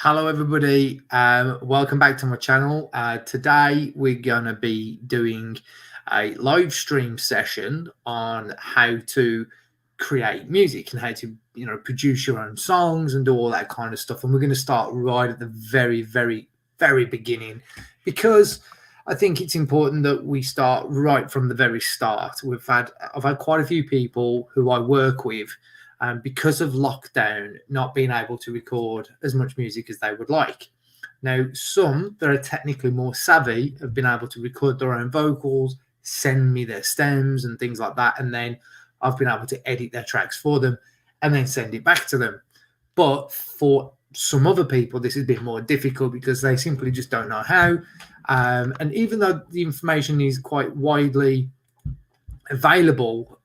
Hello, everybody. Welcome back to my channel. Today, we're going to be doing a live stream session on how to create music and how to, produce your own songs and do all that kind of stuff. And we're going to start right at the very, very, very beginning, because I think it's important that we start right from the very start. I've had quite a few people who I work with, because of lockdown, not being able to record as much music as they would like. Now, some that are technically more savvy have been able to record their own vocals, send me their stems and things like that, and then I've been able to edit their tracks for them and then send it back to them. But for some other people, this has been more difficult because they simply just don't know how. And even though the information is quite widely available,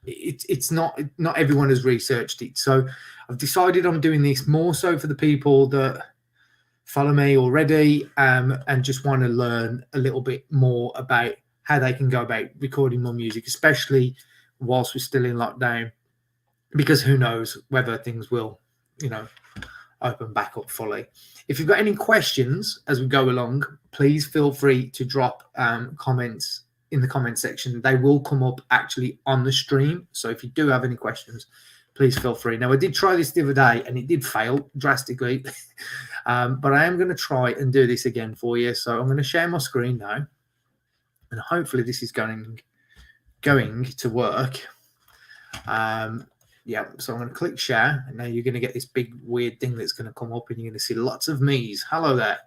it's not everyone has researched it. So I've decided I'm doing this more so for the people that follow me already, and just want to learn a little bit more about how they can go about recording more music, especially whilst we're still in lockdown, because who knows whether things will, open back up fully. If you've got any questions as we go along, please feel free to drop comments in the comment section. They will come up actually on the stream. So if you do have any questions, please feel free. Now, I did try this the other day and it did fail drastically, but I am going to try and do this again for you. So I'm going to share my screen now, and hopefully this is going to work. Yeah, so I'm going to click share, and now you're going to get this big weird thing that's going to come up, and you're going to see lots of me's. Hello there.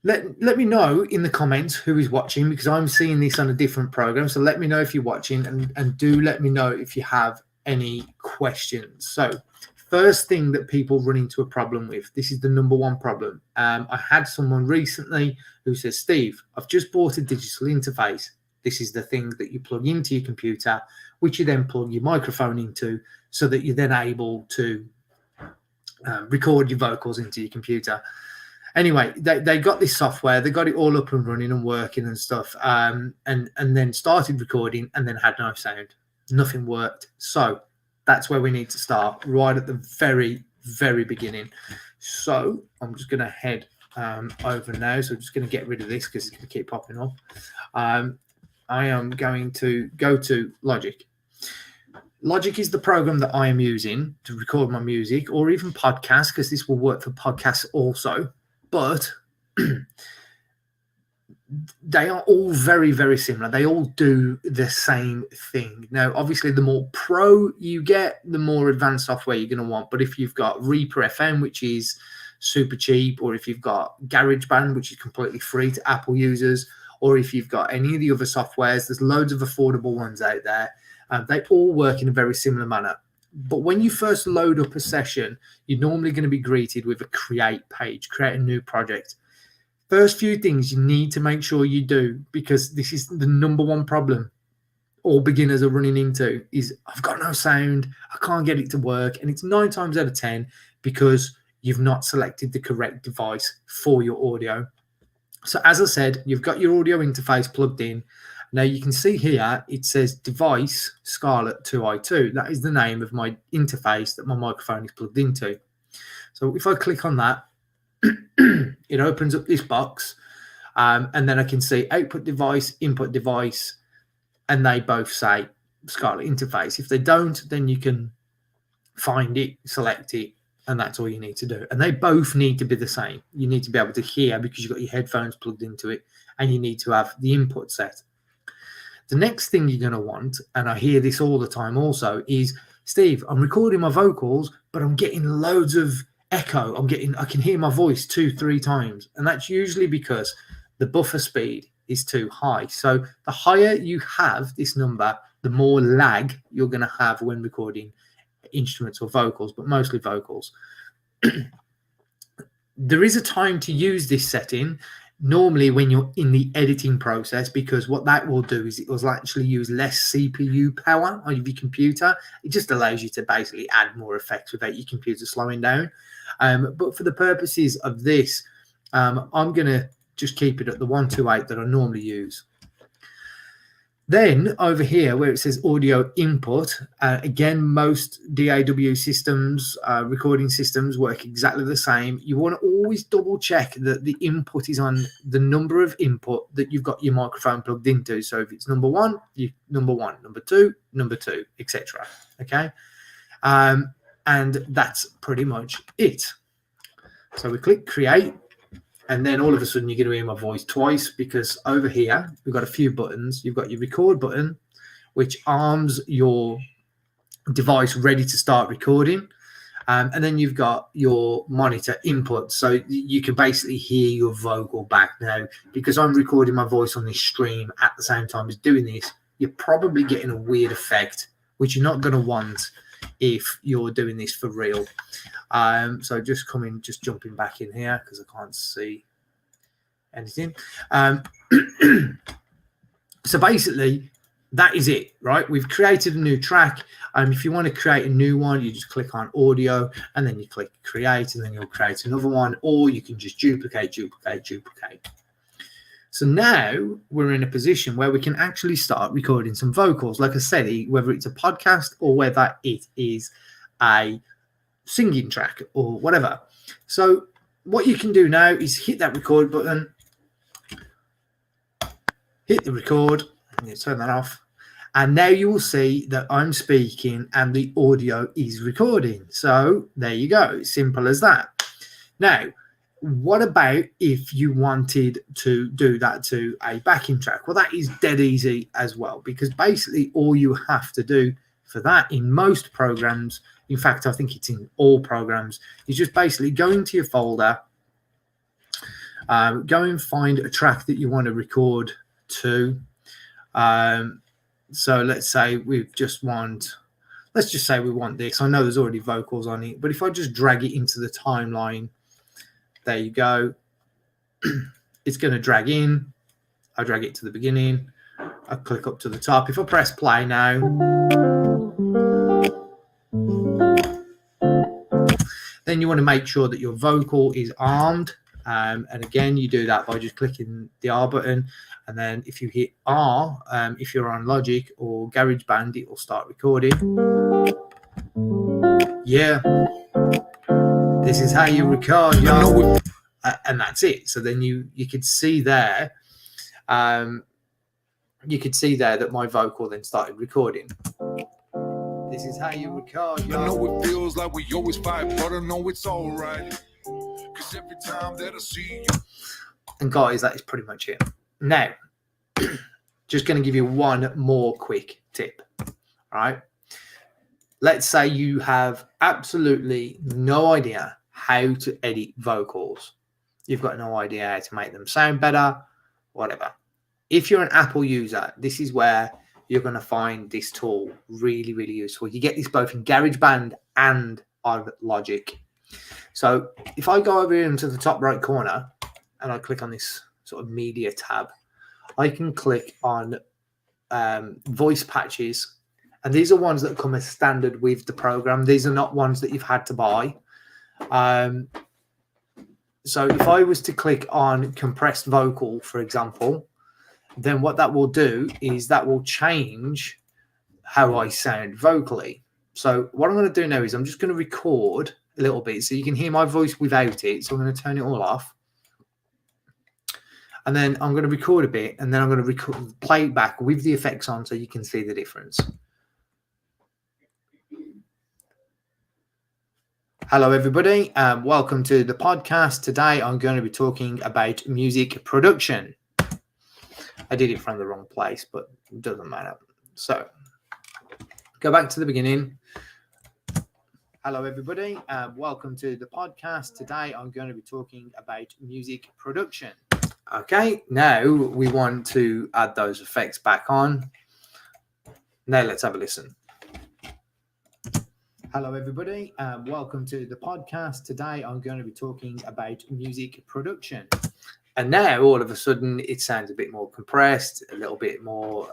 Let me know in the comments who is watching, because I'm seeing this on a different program. So let me know if you're watching, and do let me know if you have any questions. So first thing that people run into a problem with, this is the number one problem. I had someone recently who says, Steve, I've just bought a digital interface. This is the thing that you plug into your computer, which you then plug your microphone into, so that you're then able to record your vocals into your computer. Anyway, they got this software, they got it all up and running and working and stuff, and then started recording and then had no sound. Nothing worked. So that's where we need to start, right at the very, very beginning. So I'm just going to head over now. So I'm just going to get rid of this because it's going to keep popping up. I am going to go to Logic. Logic is the program that I am using to record my music, or even podcasts, because this will work for podcasts also. But they are all very, very similar. They all do the same thing. Now, obviously, the more pro you get, the more advanced software you're going to want. But if you've got Reaper FM, which is super cheap, or if you've got GarageBand, which is completely free to Apple users, or if you've got any of the other softwares, there's loads of affordable ones out there. They all work in a very similar manner. But when you first load up a session, you're normally going to be greeted with a create page, create a new project. First few things you need to make sure you do, because this is the number one problem all beginners are running into, is I've got no sound, I can't get it to work. And it's 9 times out of 10 because you've not selected the correct device for your audio. So as I said, you've got your audio interface plugged in. Now you can see here, it says device Scarlett 2i2. That is the name of my interface that my microphone is plugged into. So if I click on that, it opens up this box, and then I can see output device, input device, and they both say Scarlett interface. If they don't, then you can find it, select it, and that's all you need to do. And they both need to be the same. You need to be able to hear because you've got your headphones plugged into it, and you need to have the input set. The next thing you're going to want, and I hear this all the time also, is, Steve, I'm recording my vocals, but I'm getting loads of echo. I can hear my voice 2-3 times. And that's usually because the buffer speed is too high. So the higher you have this number, the more lag you're going to have when recording instruments or vocals, but mostly vocals. There is a time to use this setting, normally when you're in the editing process, because what that will do is it will actually use less CPU power on your computer. It just allows you to basically add more effects without your computer slowing down. But for the purposes of this, I'm going to just keep it at the 128 that I normally use. Then over here where it says audio input, again, most DAW systems, recording systems work exactly the same. You want to always double check that the input is on the number of input that you've got your microphone plugged into. So if it's number one, number one, number two, etc. Okay. And that's pretty much it. So we click create. And then all of a sudden, you're going to hear my voice twice, because over here, we've got a few buttons. You've got your record button, which arms your device ready to start recording. And then you've got your monitor input. So you can basically hear your vocal back. Now, because I'm recording my voice on this stream at the same time as doing this, you're probably getting a weird effect, which you're not going to want if you're doing this for real. So just jumping back in here because I can't see anything. So basically that is it, right? We've created a new track. If you want to create a new one, you just click on audio and then you click create, and then you'll create another one, or you can just duplicate. So now we're in a position where we can actually start recording some vocals. Like I said, whether it's a podcast or whether it is a singing track or whatever. So what you can do now is hit that record button, hit the record, and you turn that off. And now you will see that I'm speaking and the audio is recording. So there you go. Simple as that. Now, what about if you wanted to do that to a backing track? Well, that is dead easy as well, because basically all you have to do for that in most programs, in fact, I think it's in all programs, is just basically go into your folder, go and find a track that you want to record to. So let's say let's just say we want this. I know there's already vocals on it, but if I just drag it into the timeline, there you go. It's going to drag in. I drag it to the beginning. I click up to the top. If I press play now, then you want to make sure that your vocal is armed. And again, you do that by just clicking the R button. And then if you hit R, if you're on Logic or GarageBand, it will start recording. Yeah. This is how you record, y'all. And that's it. So then you could see there, that my vocal then started recording. This is how you record, y'all. I know it feels like we always fight, but I know it's all right. Because every time that I see you. And guys, that is pretty much it. Now, just going to give you one more quick tip. All right. Let's say you have absolutely no idea how to edit vocals. You've got no idea how to make them sound better, whatever. If you're an Apple user, this is where you're going to find this tool really, really useful. You get this both in GarageBand and on Logic. So if I go over here into the top right corner and I click on this sort of media tab, I can click on voice patches. And these are ones that come as standard with the program. These are not ones that you've had to buy. So if I was to click on compressed vocal, for example, then what that will do is that will change how I sound vocally. So what I'm going to do now is I'm just going to record a little bit so you can hear my voice without it. So I'm going to turn it all off. And then I'm going to record a bit, and then I'm going to play it back with the effects on so you can see the difference. Hello, everybody. Welcome to the podcast. Today, I'm going to be talking about music production. I did it from the wrong place, but it doesn't matter. So, go back to the beginning. Hello, everybody. Welcome to the podcast. Today, I'm going to be talking about music production. Okay, now we want to add those effects back on. Now, let's have a listen. Hello, everybody. Welcome to the podcast. Today, I'm going to be talking about music production. And now, all of a sudden, it sounds a bit more compressed, a little bit more,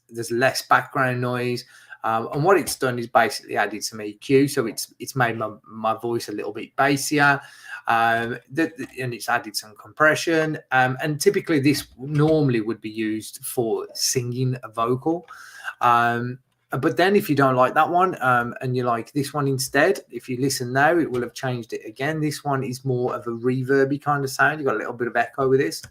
there's less background noise. And what it's done is basically added some EQ, so it's made my voice a little bit bassier, and it's added some compression. And typically this normally would be used for singing a vocal. But then if you don't like that one, and you like this one instead, if you listen now, it will have changed it again. This one is more of a reverby kind of sound. You've got a little bit of echo with this.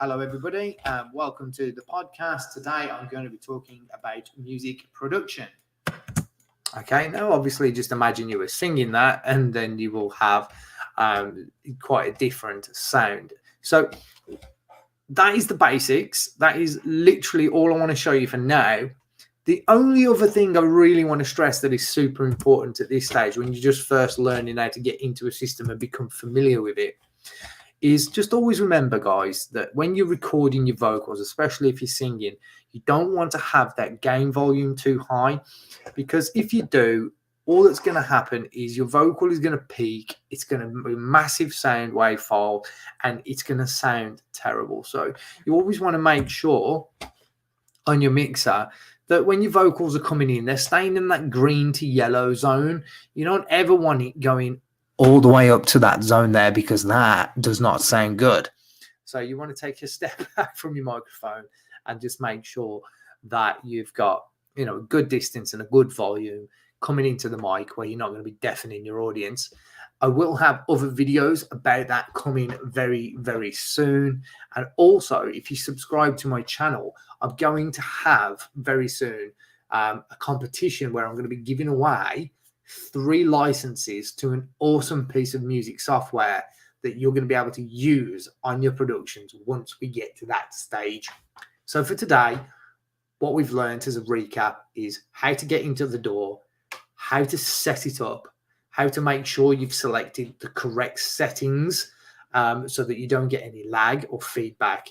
Hello, everybody. Welcome to the podcast. Today, I'm going to be talking about music production. Okay, now obviously just imagine you were singing that and then you will have quite a different sound. So that is the basics. That is literally all I want to show you for now. The only other thing I really want to stress that is super important at this stage when you're just first learning how to get into a system and become familiar with it is just always remember, guys, that when you're recording your vocals, especially if you're singing, you don't want to have that gain volume too high, because if you do, all that's going to happen is your vocal is going to peak. It's going to be a massive sound wave file and it's going to sound terrible. So you always want to make sure on your mixer that when your vocals are coming in, they're staying in that green to yellow zone. You don't ever want it going all the way up to that zone there, because that does not sound good. So you want to take a step back from your microphone and just make sure that you've got, a good distance and a good volume coming into the mic where you're not going to be deafening your audience. I will have other videos about that coming very, very soon. And also, if you subscribe to my channel, I'm going to have very soon a competition where I'm going to be giving away 3 licenses to an awesome piece of music software that you're going to be able to use on your productions once we get to that stage. So for today, what we've learned as a recap is how to get into the door, how to set it up, how to make sure you've selected the correct settings so that you don't get any lag or feedback,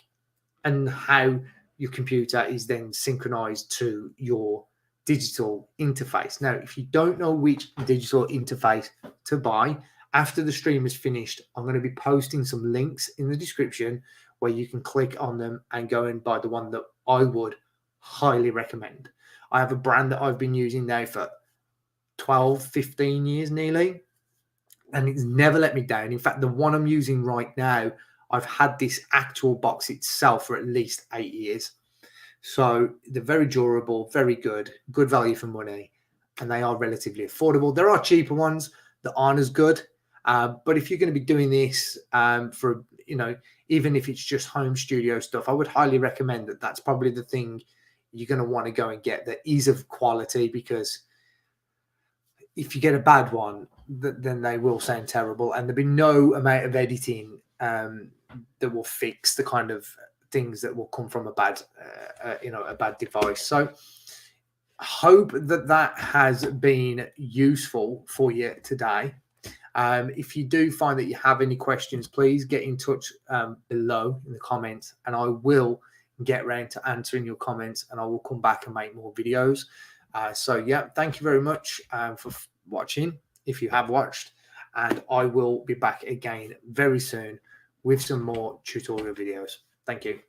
and how your computer is then synchronized to your digital interface. Now, if you don't know which digital interface to buy, after the stream is finished, I'm going to be posting some links in the description where you can click on them and go and buy the one that I would highly recommend. I have a brand that I've been using now for 12, 15 years nearly, and it's never let me down. In fact, the one I'm using right now, I've had this actual box itself for at least 8 years. So they're very durable, very good value for money, and they are relatively affordable. There are cheaper ones that aren't as good, but if you're going to be doing this for, even if it's just home studio stuff, I would highly recommend that. That's probably the thing you're going to want to go and get that is of quality, because if you get a bad one, then they will sound terrible, and there'll be no amount of editing that will fix the kind of things that will come from a bad device. So I hope that has been useful for you today. If you do find that you have any questions, please get in touch below in the comments, and I will get around to answering your comments, and I will come back and make more videos. So yeah, thank you very much for watching, if you have watched, and I will be back again very soon with some more tutorial videos. Thank you.